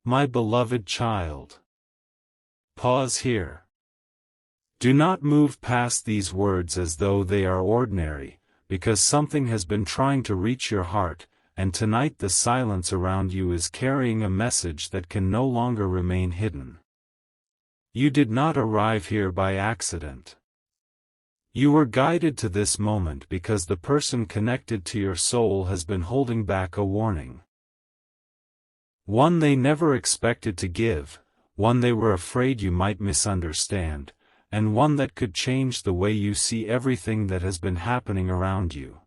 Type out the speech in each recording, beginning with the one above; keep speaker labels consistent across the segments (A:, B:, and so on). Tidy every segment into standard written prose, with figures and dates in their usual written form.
A: My beloved child. Pause here. Do not move past these words as though they are ordinary, because something has been trying to reach your heart, and tonight the silence around you is carrying a message that can no longer remain hidden. You did not arrive here by accident. You were guided to this moment because the person connected to your soul has been holding back a warning. One they never expected to give, one they were afraid you might misunderstand, and one that could change the way you see everything that has been happening around you.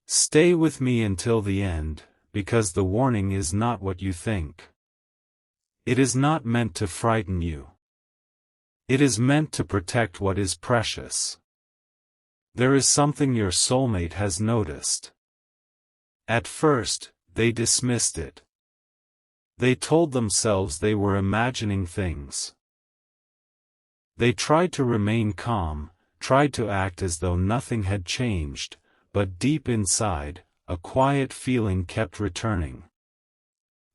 A: Stay with me until the end, because the warning is not what you think. It is not meant to frighten you. It is meant to protect what is precious. There is something your soulmate has noticed. At first, they dismissed it. They told themselves they were imagining things. They tried to remain calm, tried to act as though nothing had changed, but deep inside, a quiet feeling kept returning.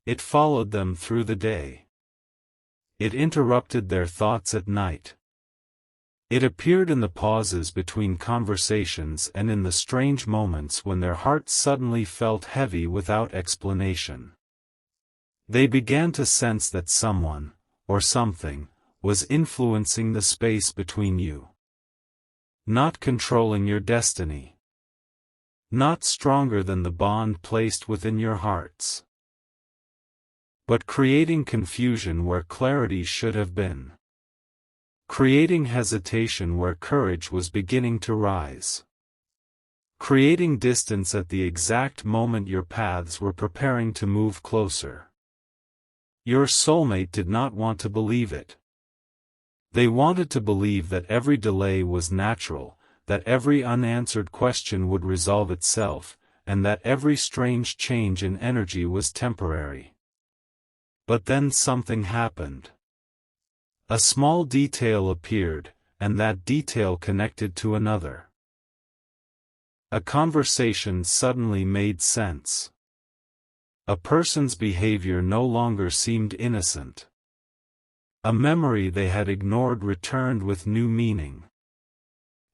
A: It followed them through the day. It interrupted their thoughts at night. It appeared in the pauses between conversations and in the strange moments when their hearts suddenly felt heavy without explanation. They began to sense that someone, or something, was influencing the space between you. Not controlling your destiny. Not stronger than the bond placed within your hearts, but creating confusion where clarity should have been. Creating hesitation where courage was beginning to rise. Creating distance at the exact moment your paths were preparing to move closer. Your soulmate did not want to believe it. They wanted to believe that every delay was natural, that every unanswered question would resolve itself, and that every strange change in energy was temporary. But then something happened. A small detail appeared, and that detail connected to another. A conversation suddenly made sense. A person's behavior no longer seemed innocent. A memory they had ignored returned with new meaning.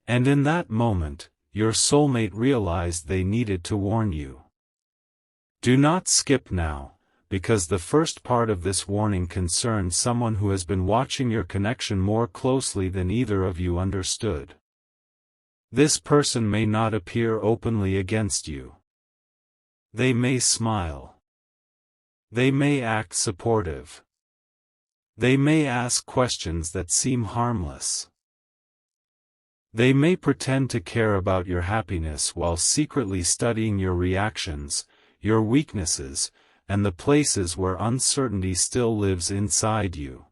A: And in that moment, your soulmate realized they needed to warn you. Do not skip now, because the first part of this warning concerns someone who has been watching your connection more closely than either of you understood. This person may not appear openly against you. They may smile. They may act supportive. They may ask questions that seem harmless. They may pretend to care about your happiness while secretly studying your reactions, your weaknesses, and the places where uncertainty still lives inside you.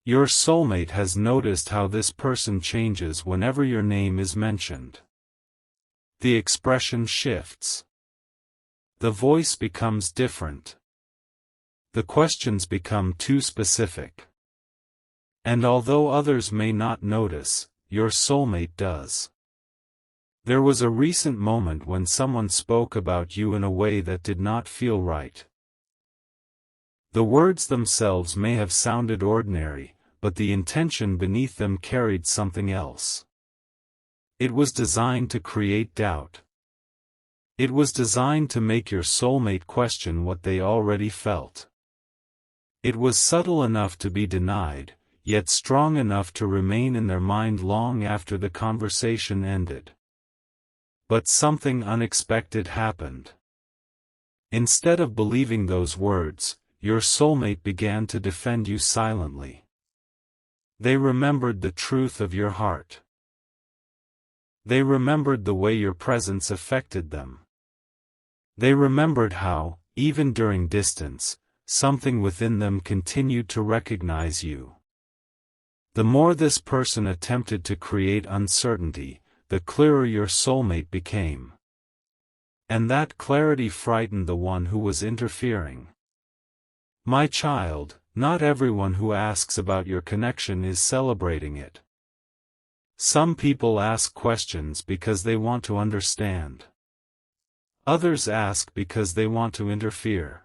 A: Your soulmate has noticed how this person changes whenever your name is mentioned. The expression shifts. The voice becomes different. The questions become too specific. And although others may not notice, your soulmate does. There was a recent moment when someone spoke about you in a way that did not feel right. The words themselves may have sounded ordinary, but the intention beneath them carried something else. It was designed to create doubt. It was designed to make your soulmate question what they already felt. It was subtle enough to be denied, yet strong enough to remain in their mind long after the conversation ended. But something unexpected happened. Instead of believing those words, your soulmate began to defend you silently. They remembered the truth of your heart. They remembered the way your presence affected them. They remembered how, even during distance, something within them continued to recognize you. The more this person attempted to create uncertainty, the clearer your soulmate became. And that clarity frightened the one who was interfering. My child, not everyone who asks about your connection is celebrating it. Some people ask questions because they want to understand. Others ask because they want to interfere.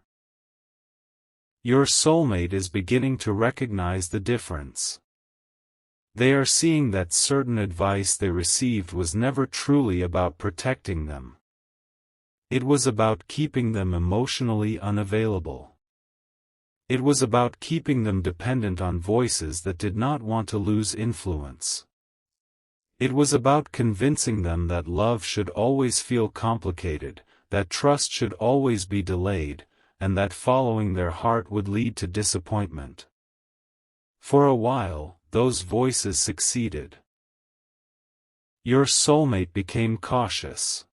A: Your soulmate is beginning to recognize the difference. They are seeing that certain advice they received was never truly about protecting them. It was about keeping them emotionally unavailable. It was about keeping them dependent on voices that did not want to lose influence. It was about convincing them that love should always feel complicated, that trust should always be delayed, and that following their heart would lead to disappointment. For a while, those voices succeeded. Your soulmate became cautious.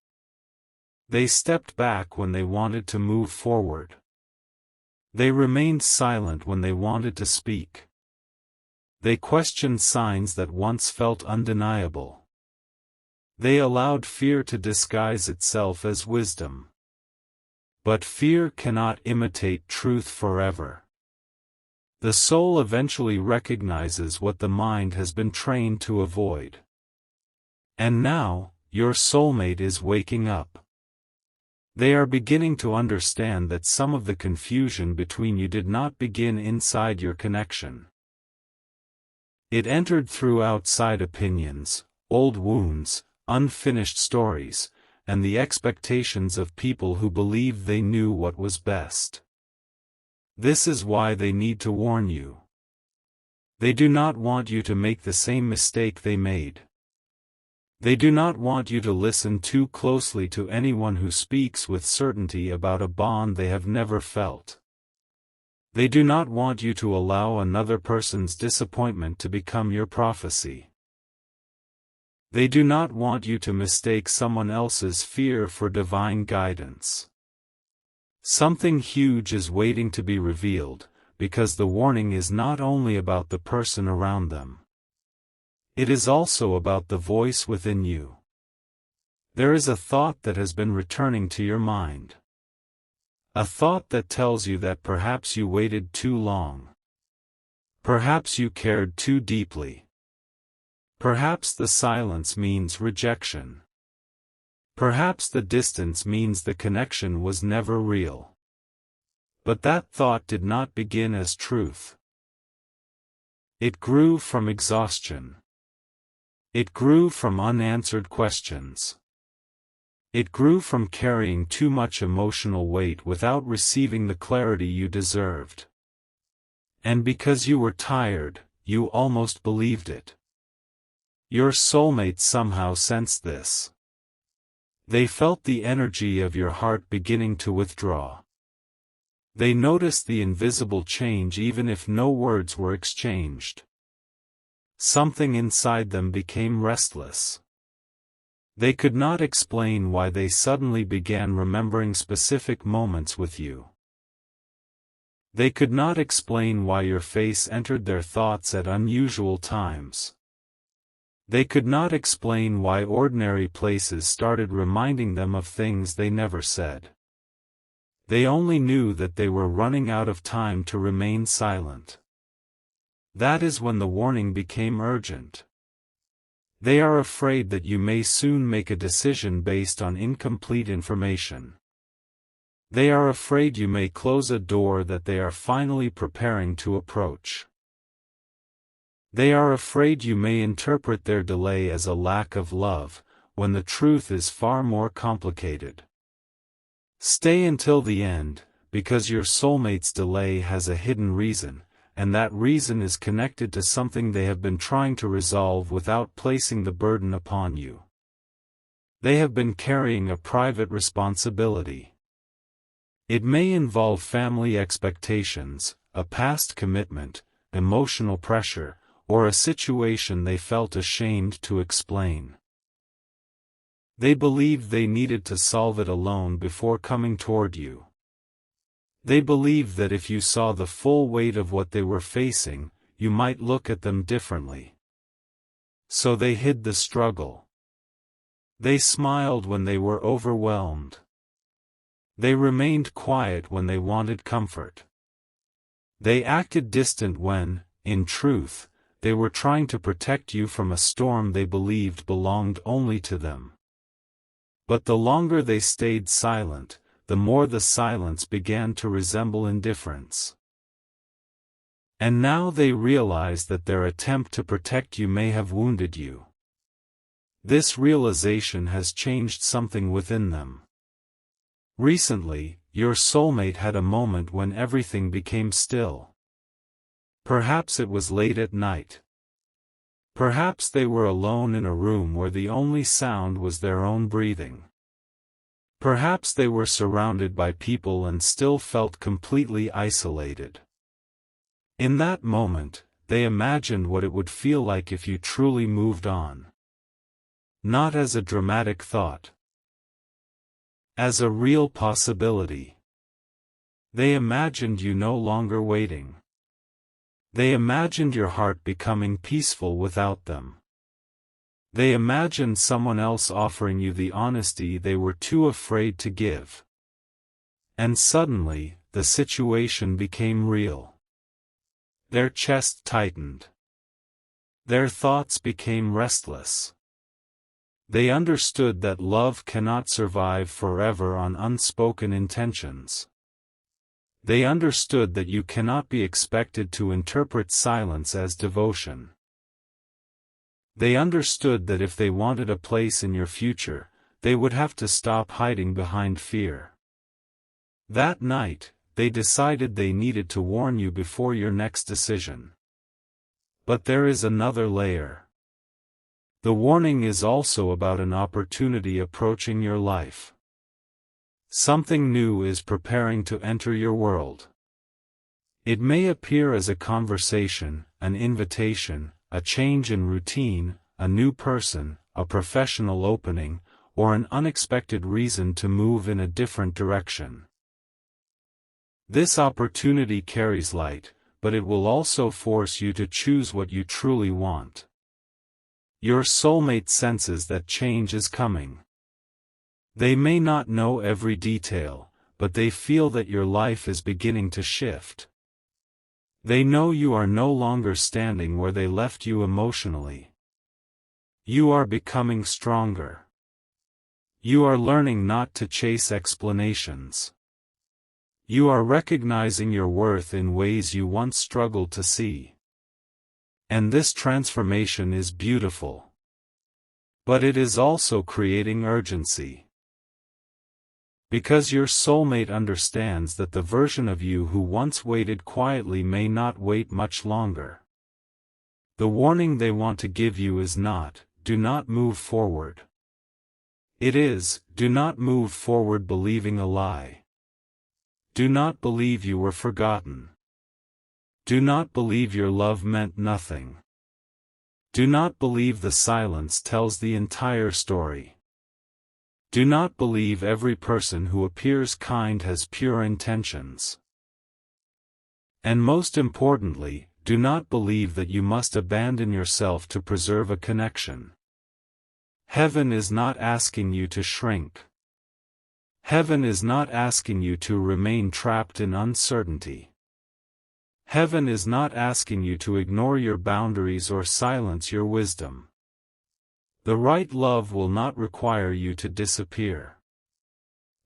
A: They stepped back when they wanted to move forward. They remained silent when they wanted to speak. They questioned signs that once felt undeniable. They allowed fear to disguise itself as wisdom. But fear cannot imitate truth forever. The soul eventually recognizes what the mind has been trained to avoid. And now, your soulmate is waking up. They are beginning to understand that some of the confusion between you did not begin inside your connection. It entered through outside opinions, old wounds, unfinished stories, and the expectations of people who believed they knew what was best. This is why they need to warn you. They do not want you to make the same mistake they made. They do not want you to listen too closely to anyone who speaks with certainty about a bond they have never felt. They do not want you to allow another person's disappointment to become your prophecy. They do not want you to mistake someone else's fear for divine guidance. Something huge is waiting to be revealed, because the warning is not only about the person around them. It is also about the voice within you. There is a thought that has been returning to your mind. A thought that tells you that perhaps you waited too long. Perhaps you cared too deeply. Perhaps the silence means rejection. Perhaps the distance means the connection was never real. But that thought did not begin as truth. It grew from exhaustion. It grew from unanswered questions. It grew from carrying too much emotional weight without receiving the clarity you deserved. And because you were tired, you almost believed it. Your soulmate somehow sensed this. They felt the energy of your heart beginning to withdraw. They noticed the invisible change even if no words were exchanged. Something inside them became restless. They could not explain why they suddenly began remembering specific moments with you. They could not explain why your face entered their thoughts at unusual times. They could not explain why ordinary places started reminding them of things they never said. They only knew that they were running out of time to remain silent. That is when the warning became urgent. They are afraid that you may soon make a decision based on incomplete information. They are afraid you may close a door that they are finally preparing to approach. They are afraid you may interpret their delay as a lack of love, when the truth is far more complicated. Stay until the end, because your soulmate's delay has a hidden reason, and that reason is connected to something they have been trying to resolve without placing the burden upon you. They have been carrying a private responsibility. It may involve family expectations, a past commitment, emotional pressure, or a situation they felt ashamed to explain. They believed they needed to solve it alone before coming toward you. They believed that if you saw the full weight of what they were facing, you might look at them differently. So they hid the struggle. They smiled when they were overwhelmed. They remained quiet when they wanted comfort. They acted distant when, in truth, they were trying to protect you from a storm they believed belonged only to them. But the longer they stayed silent, the more the silence began to resemble indifference. And now they realize that their attempt to protect you may have wounded you. This realization has changed something within them. Recently, your soulmate had a moment when everything became still. Perhaps it was late at night. Perhaps they were alone in a room where the only sound was their own breathing. Perhaps they were surrounded by people and still felt completely isolated. In that moment, they imagined what it would feel like if you truly moved on. Not as a dramatic thought. As a real possibility. They imagined you no longer waiting. They imagined your heart becoming peaceful without them. They imagined someone else offering you the honesty they were too afraid to give. And suddenly, the situation became real. Their chest tightened. Their thoughts became restless. They understood that love cannot survive forever on unspoken intentions. They understood that you cannot be expected to interpret silence as devotion. They understood that if they wanted a place in your future, they would have to stop hiding behind fear. That night, they decided they needed to warn you before your next decision. But there is another layer. The warning is also about an opportunity approaching your life. Something new is preparing to enter your world. It may appear as a conversation, an invitation, a change in routine, a new person, a professional opening, or an unexpected reason to move in a different direction. This opportunity carries light, but it will also force you to choose what you truly want. Your soulmate senses that change is coming. They may not know every detail, but they feel that your life is beginning to shift. They know you are no longer standing where they left you emotionally. You are becoming stronger. You are learning not to chase explanations. You are recognizing your worth in ways you once struggled to see. And this transformation is beautiful. But it is also creating urgency. Because your soulmate understands that the version of you who once waited quietly may not wait much longer. The warning they want to give you is not, do not move forward. It is, do not move forward believing a lie. Do not believe you were forgotten. Do not believe your love meant nothing. Do not believe the silence tells the entire story. Do not believe every person who appears kind has pure intentions. And most importantly, do not believe that you must abandon yourself to preserve a connection. Heaven is not asking you to shrink. Heaven is not asking you to remain trapped in uncertainty. Heaven is not asking you to ignore your boundaries or silence your wisdom. The right love will not require you to disappear.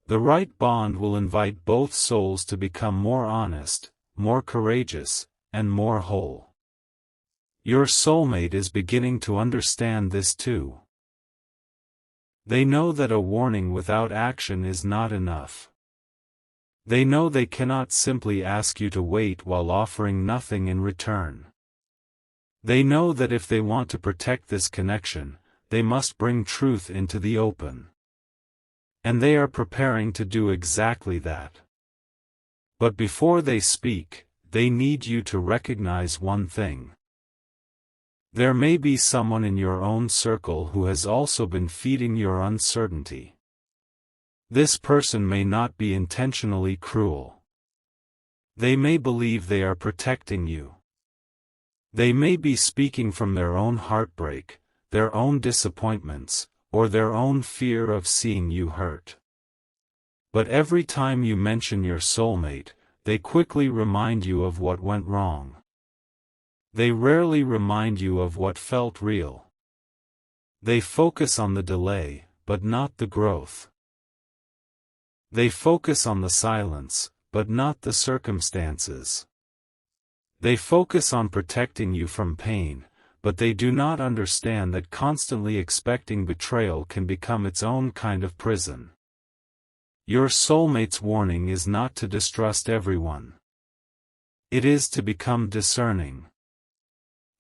A: The right bond will invite both souls to become more honest, more courageous, and more whole. Your soulmate is beginning to understand this too. They know that a warning without action is not enough. They know they cannot simply ask you to wait while offering nothing in return. They know that if they want to protect this connection, they must bring truth into the open. And they are preparing to do exactly that. But before they speak, they need you to recognize one thing. There may be someone in your own circle who has also been feeding your uncertainty. This person may not be intentionally cruel. They may believe they are protecting you. They may be speaking from their own heartbreak, their own disappointments, or their own fear of seeing you hurt. But every time you mention your soulmate, they quickly remind you of what went wrong. They rarely remind you of what felt real. They focus on the delay, but not the growth. They focus on the silence, but not the circumstances. They focus on protecting you from pain, but they do not understand that constantly expecting betrayal can become its own kind of prison. Your soulmate's warning is not to distrust everyone. It is to become discerning.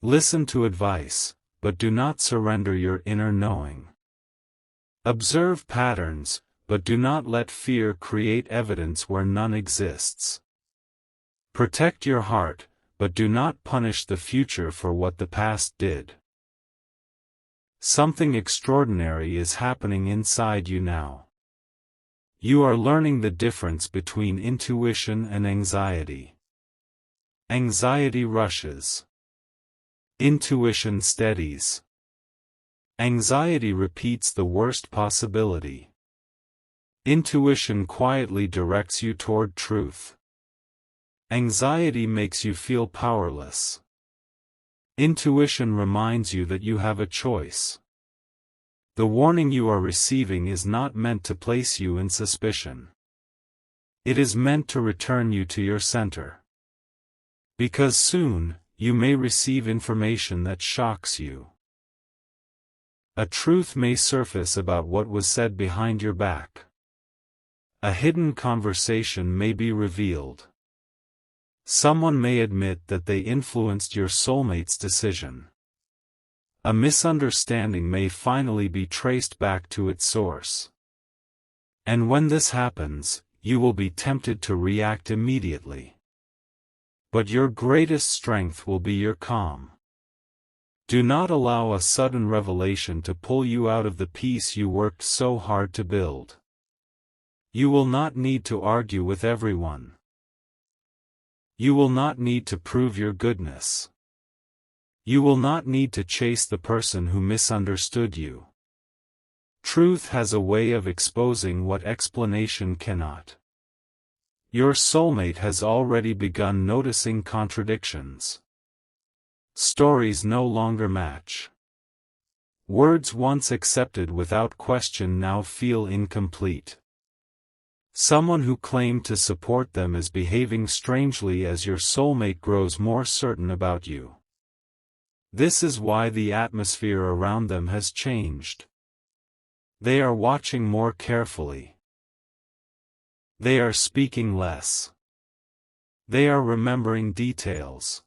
A: Listen to advice, but do not surrender your inner knowing. Observe patterns, but do not let fear create evidence where none exists. Protect your heart, but do not punish the future for what the past did. Something extraordinary is happening inside you now. You are learning the difference between intuition and anxiety. Anxiety rushes. Intuition steadies. Anxiety repeats the worst possibility. Intuition quietly directs you toward truth. Anxiety makes you feel powerless. Intuition reminds you that you have a choice. The warning you are receiving is not meant to place you in suspicion. It is meant to return you to your center. Because soon, you may receive information that shocks you. A truth may surface about what was said behind your back. A hidden conversation may be revealed. Someone may admit that they influenced your soulmate's decision. A misunderstanding may finally be traced back to its source. And when this happens, you will be tempted to react immediately. But your greatest strength will be your calm. Do not allow a sudden revelation to pull you out of the peace you worked so hard to build. You will not need to argue with everyone. You will not need to prove your goodness. You will not need to chase the person who misunderstood you. Truth has a way of exposing what explanation cannot. Your soulmate has already begun noticing contradictions. Stories no longer match. Words once accepted without question now feel incomplete. Someone who claimed to support them is behaving strangely as your soulmate grows more certain about you. This is why the atmosphere around them has changed. They are watching more carefully. They are speaking less. They are remembering details.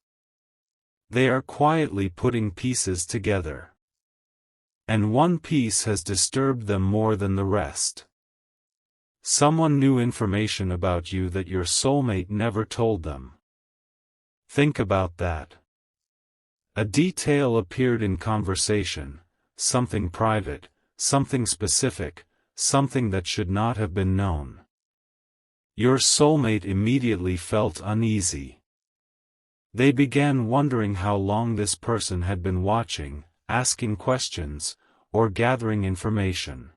A: They are quietly putting pieces together. And one piece has disturbed them more than the rest. Someone knew information about you that your soulmate never told them. Think about that. A detail appeared in conversation, something private, something specific, something that should not have been known. Your soulmate immediately felt uneasy. They began wondering how long this person had been watching, asking questions, or gathering information.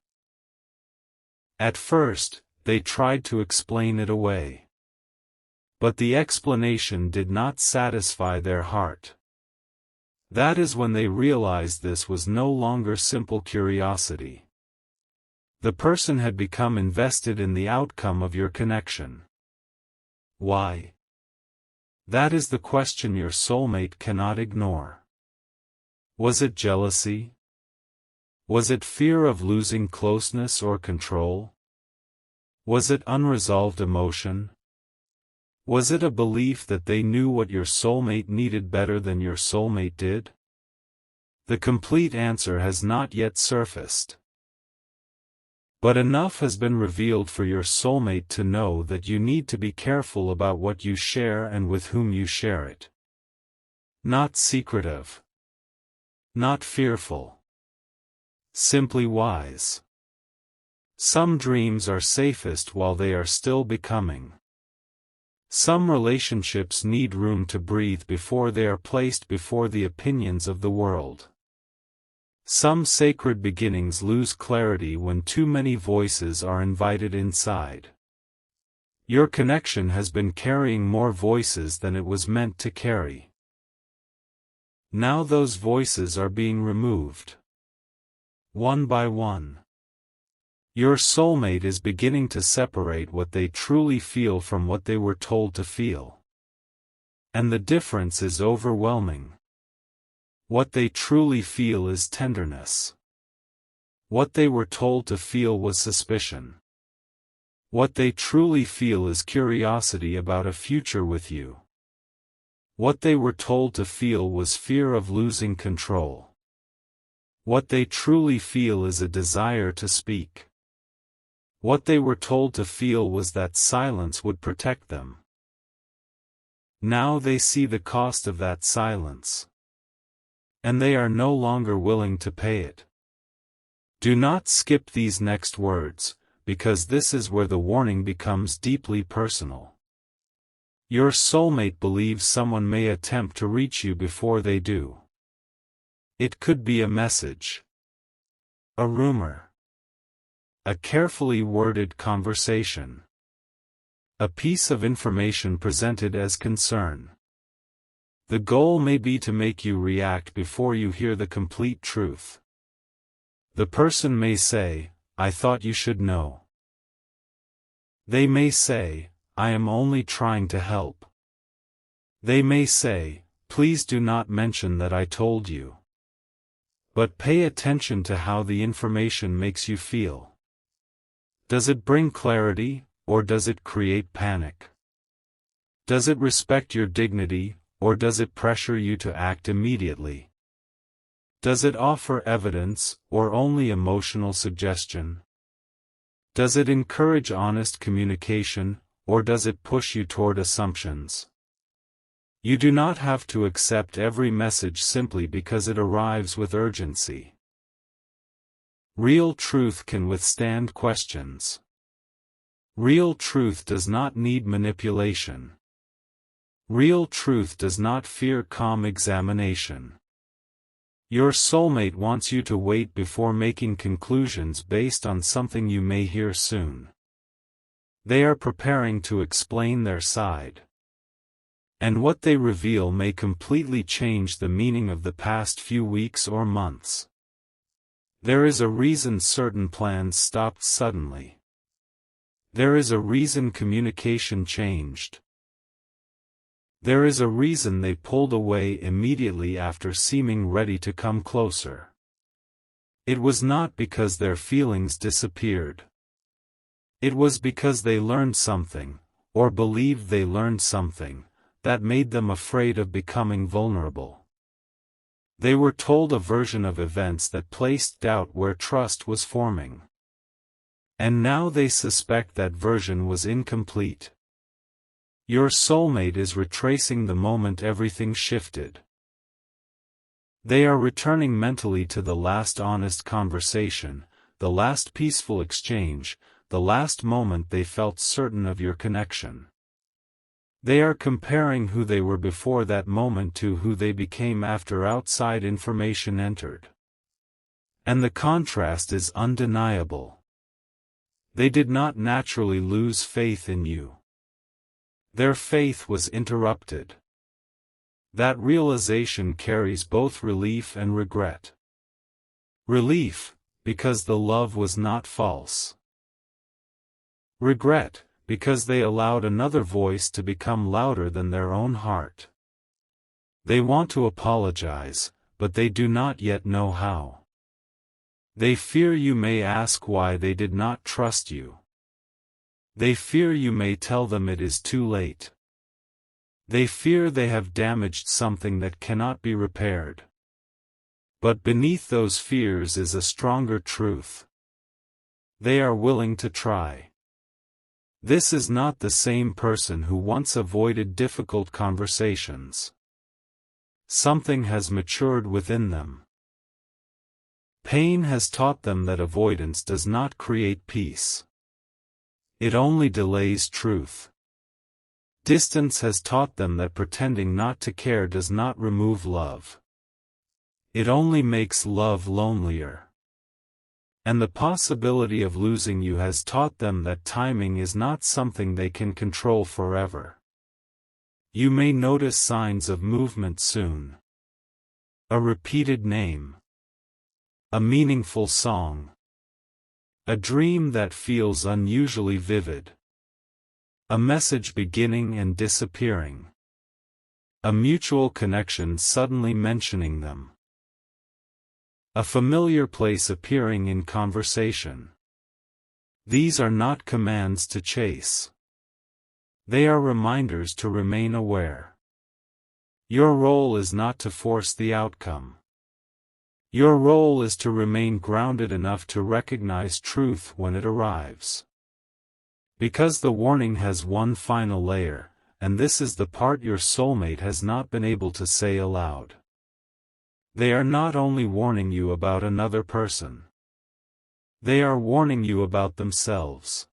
A: At first, they tried to explain it away. But the explanation did not satisfy their heart. That is when they realized this was no longer simple curiosity. The person had become invested in the outcome of your connection. Why? That is the question your soulmate cannot ignore. Was it jealousy? Was it fear of losing closeness or control? Was it unresolved emotion? Was it a belief that they knew what your soulmate needed better than your soulmate did? The complete answer has not yet surfaced. But enough has been revealed for your soulmate to know that you need to be careful about what you share and with whom you share it. Not secretive. Not fearful. Simply wise. Some dreams are safest while they are still becoming. Some relationships need room to breathe before they are placed before the opinions of the world. Some sacred beginnings lose clarity when too many voices are invited inside. Your connection has been carrying more voices than it was meant to carry. Now those voices are being removed. One by one. Your soulmate is beginning to separate what they truly feel from what they were told to feel. And the difference is overwhelming. What they truly feel is tenderness. What they were told to feel was suspicion. What they truly feel is curiosity about a future with you. What they were told to feel was fear of losing control. What they truly feel is a desire to speak. What they were told to feel was that silence would protect them. Now they see the cost of that silence. And they are no longer willing to pay it. Do not skip these next words, because this is where the warning becomes deeply personal. Your soulmate believes someone may attempt to reach you before they do. It could be a message, a rumor, a carefully worded conversation, a piece of information presented as concern. The goal may be to make you react before you hear the complete truth. The person may say, "I thought you should know." They may say, "I am only trying to help." They may say, "Please do not mention that I told you." But pay attention to how the information makes you feel. Does it bring clarity, or does it create panic? Does it respect your dignity, or does it pressure you to act immediately? Does it offer evidence, or only emotional suggestion? Does it encourage honest communication, or does it push you toward assumptions? You do not have to accept every message simply because it arrives with urgency. Real truth can withstand questions. Real truth does not need manipulation. Real truth does not fear calm examination. Your soulmate wants you to wait before making conclusions based on something you may hear soon. They are preparing to explain their side. And what they reveal may completely change the meaning of the past few weeks or months. There is a reason certain plans stopped suddenly. There is a reason communication changed. There is a reason they pulled away immediately after seeming ready to come closer. It was not because their feelings disappeared. It was because they learned something, or believed they learned something, that made them afraid of becoming vulnerable. They were told a version of events that placed doubt where trust was forming. And now they suspect that version was incomplete. Your soulmate is retracing the moment everything shifted. They are returning mentally to the last honest conversation, the last peaceful exchange, the last moment they felt certain of your connection. They are comparing who they were before that moment to who they became after outside information entered. And the contrast is undeniable. They did not naturally lose faith in you. Their faith was interrupted. That realization carries both relief and regret. Relief, because the love was not false. Regret, because they allowed another voice to become louder than their own heart. They want to apologize, but they do not yet know how. They fear you may ask why they did not trust you. They fear you may tell them it is too late. They fear they have damaged something that cannot be repaired. But beneath those fears is a stronger truth. They are willing to try. This is not the same person who once avoided difficult conversations. Something has matured within them. Pain has taught them that avoidance does not create peace. It only delays truth. Distance has taught them that pretending not to care does not remove love. It only makes love lonelier. And the possibility of losing you has taught them that timing is not something they can control forever. You may notice signs of movement soon. A repeated name. A meaningful song. A dream that feels unusually vivid. A message beginning and disappearing. A mutual connection suddenly mentioning them. A familiar place appearing in conversation. These are not commands to chase. They are reminders to remain aware. Your role is not to force the outcome. Your role is to remain grounded enough to recognize truth when it arrives. Because the warning has one final layer, and this is the part your soulmate has not been able to say aloud. They are not only warning you about another person. They are warning you about themselves.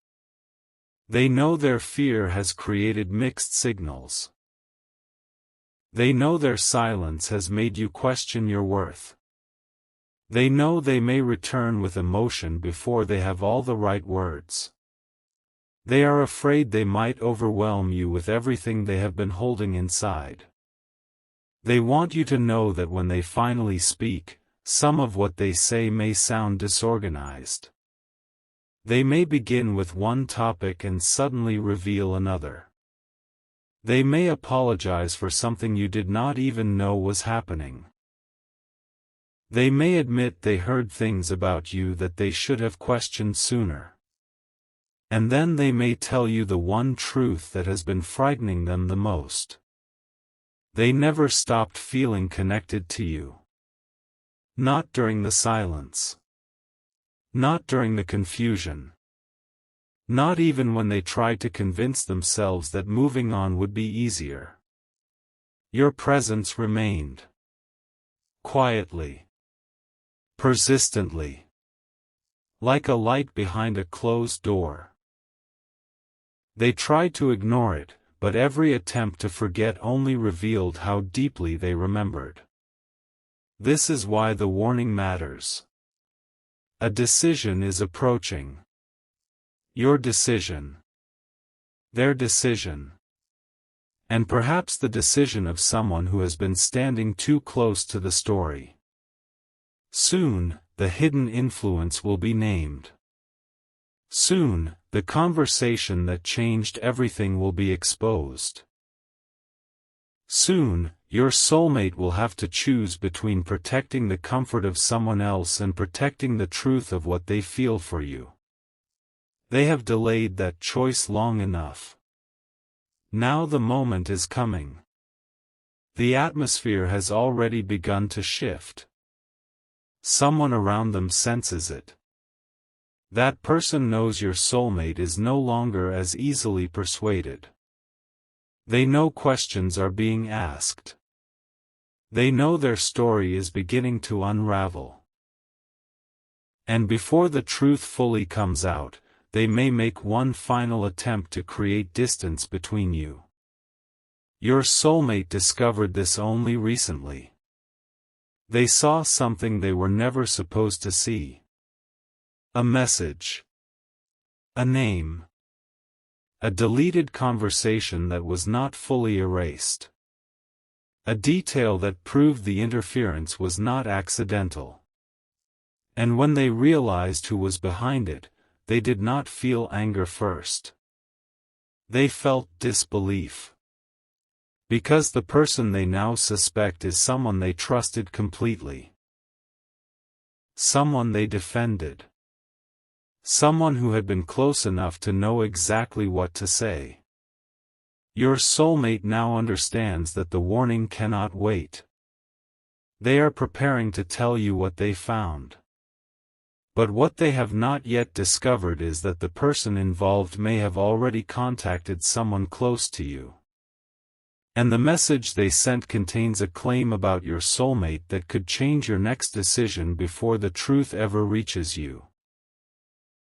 A: They know their fear has created mixed signals. They know their silence has made you question your worth. They know they may return with emotion before they have all the right words. They are afraid they might overwhelm you with everything they have been holding inside. They want you to know that when they finally speak, some of what they say may sound disorganized. They may begin with one topic and suddenly reveal another. They may apologize for something you did not even know was happening. They may admit they heard things about you that they should have questioned sooner. And then they may tell you the one truth that has been frightening them the most. They never stopped feeling connected to you. Not during the silence. Not during the confusion. Not even when they tried to convince themselves that moving on would be easier. Your presence remained. Quietly. Persistently. Like a light behind a closed door. They tried to ignore it, but every attempt to forget only revealed how deeply they remembered. This is why the warning matters. A decision is approaching. Your decision. Their decision. And perhaps the decision of someone who has been standing too close to the story. Soon, the hidden influence will be named. Soon, the conversation that changed everything will be exposed. Soon, your soulmate will have to choose between protecting the comfort of someone else and protecting the truth of what they feel for you. They have delayed that choice long enough. Now the moment is coming. The atmosphere has already begun to shift. Someone around them senses it. That person knows your soulmate is no longer as easily persuaded. They know questions are being asked. They know their story is beginning to unravel. And before the truth fully comes out, they may make one final attempt to create distance between you. Your soulmate discovered this only recently. They saw something they were never supposed to see. A message. A name. A deleted conversation that was not fully erased. A detail that proved the interference was not accidental. And when they realized who was behind it, they did not feel anger first. They felt disbelief. Because the person they now suspect is someone they trusted completely. Someone they defended. Someone who had been close enough to know exactly what to say. Your soulmate now understands that the warning cannot wait. They are preparing to tell you what they found. But what they have not yet discovered is that the person involved may have already contacted someone close to you. And the message they sent contains a claim about your soulmate that could change your next decision before the truth ever reaches you.